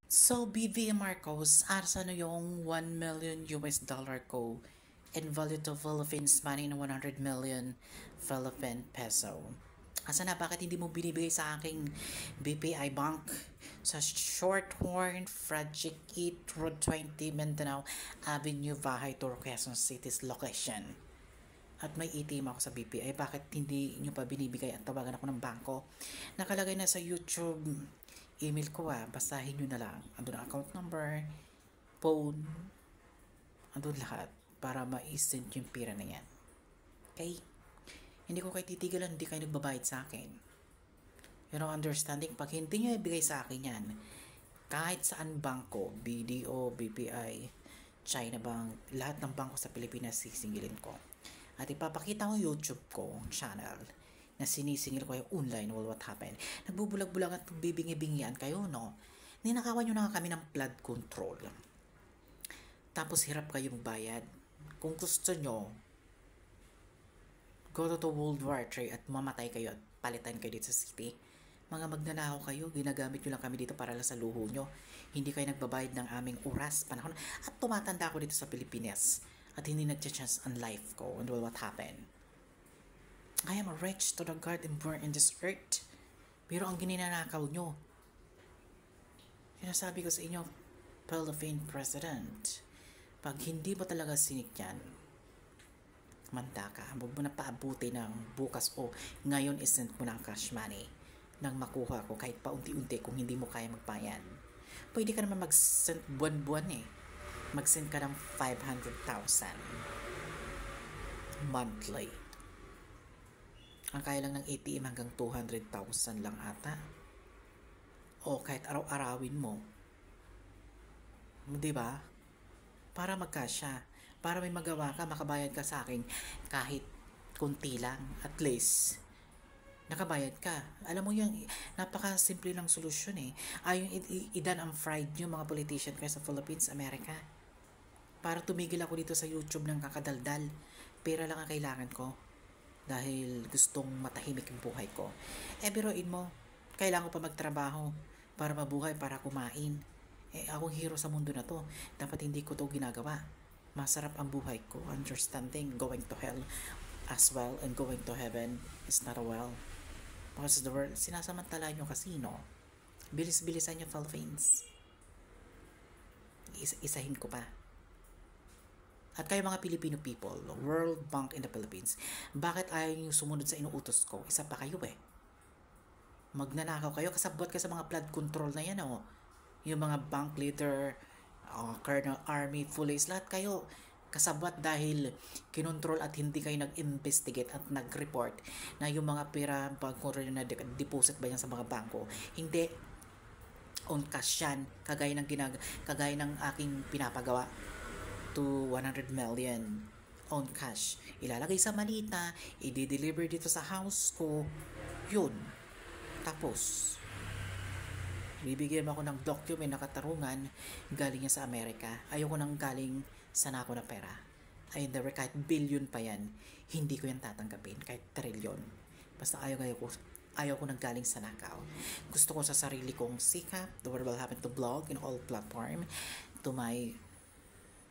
So, BV Marcos, asa na yung 1 million US dollar ko in value to Philippines money na 100 million Philippine peso? Asa na, bakit hindi mo binibigay sa aking BPI Bank sa Shorthorn, Frederick Eat, Road 20, Mindanao Avenue, Bahay, Toro, Quezon City's location? At may ATM ako sa BPI, bakit hindi nyo pa binibigay at tawagan ako ng bangko? Nakalagay na sa YouTube, email ko basahin nyo na lang. Andun ang account number, phone, andun lahat para ma-send yung pira na yan. Okay? Hindi ko kayo titigilan, hindi kayo nagbabayad sa akin. You know, understanding, pag hindi nyo ibigay sa akin yan, kahit saan bangko, BDO, BPI, China Bank, lahat ng bangko sa Pilipinas sisingilin ko. At ipapakita ko YouTube ko, channel, na sinisingil ko yung online, well, what happened. Nagbubulag-bulag at bibingi-bingian kayo, no? Ninakawan nyo na kami ng flood control. Tapos hirap kayo magbayad. Kung gusto nyo, go to World War III at mamatay kayo at palitan kayo dito sa city. Mga magnanakaw kayo, ginagamit nyo lang kami dito para lang sa luho nyo. Hindi kayo nagbabayad ng aming oras, panahon. At tumatanda ako dito sa Pilipinas. At hindi nag-chance ang life ko. And well, what happened? I am rich to the God and born in this earth. Pero ang gininanakaw nyo, sinasabi ko sa inyo, Philippine President, pag hindi mo talaga sinik yan, manda ka, huwag mo na paabuti ng bukas o ngayon isend mo ng cash money nang makuha ko kahit paunti-unti kung hindi mo kaya magbayan. Pwede ka naman mag-send buwan-buwan mag-send ka ng 500,000 monthly. Ang kaya lang ng ATM hanggang 200,000 lang ata. O kahit araw-arawin mo. Di ba? Para magkasya. Para may magawa ka, makabayad ka sa akin kahit kunti lang. At least, nakabayad ka. Alam mo yung napaka-simple lang solusyon Ayong idan ang fried nyo mga politician kayo sa Philippines, America. Para tumigil ako dito sa YouTube ng kakadaldal. Pera lang ang kailangan ko. Dahil gustong matahimik yung buhay ko. Biruin mo, kailangan ko pa magtrabaho para mabuhay, para kumain. Akong hero sa mundo na to. Dapat hindi ko to ginagawa. Masarap ang buhay ko. Understanding, going to hell as well and going to heaven is not a well. Because the world, sinasamantala nyo kasi, no? Bilis-bilisan nyo, Philippines. Isahin ko pa. At kayo mga Filipino people, World Bank in the Philippines, bakit ayaw nyo sumunod sa inuutos ko? Isa pa kayo Magnanakaw kayo, kasabot kayo sa mga flood control na yan Yung mga bank leader, Colonel Army, police, lahat kayo kasabot dahil kinontrol at hindi kayo nag-investigate at nag-report na yung mga pera bangko rin na deposit ba yan sa mga bangko. Hindi on cash yan, kagaya ng aking pinapagawa to 100 million on cash. Ilalagay sa malita, i-deliver dito sa house ko. Yun. Tapos, bibigyan mo ako ng document na katarungan galing niya sa Amerika. Ayoko nang galing sa nako na pera. Ay, never, kahit billion pa yan, hindi ko yan tatanggapin. Kahit trillion. Basta ayaw ko nang galing sa nakaw. Gusto ko sa sarili kong sikap. The world will happen to blog in all platform. To my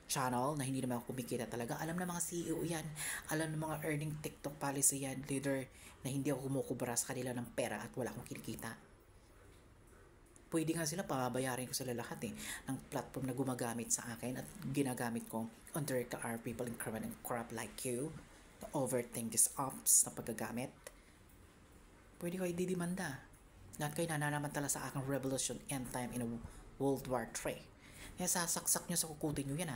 channel na hindi naman ako kumikita talaga. Alam na mga CEO yan. Alam ng mga earning TikTok policy yan. Leader na hindi ako kumukubra sa kanila ng pera at wala akong kinikita. Pwede nga sila, pababayarin ko sila lahat ng platform na gumagamit sa akin at ginagamit ko under the are people in crime and corrupt like you to overthink these ops na paggagamit. Pwede ko i-didimanda. Lahat kayo nananamantala sa aking revolution end time in a World War III. Kaya sasaksak nyo sa kukutin nyo yan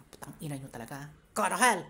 Putang ina nyo talaga. Go to hell!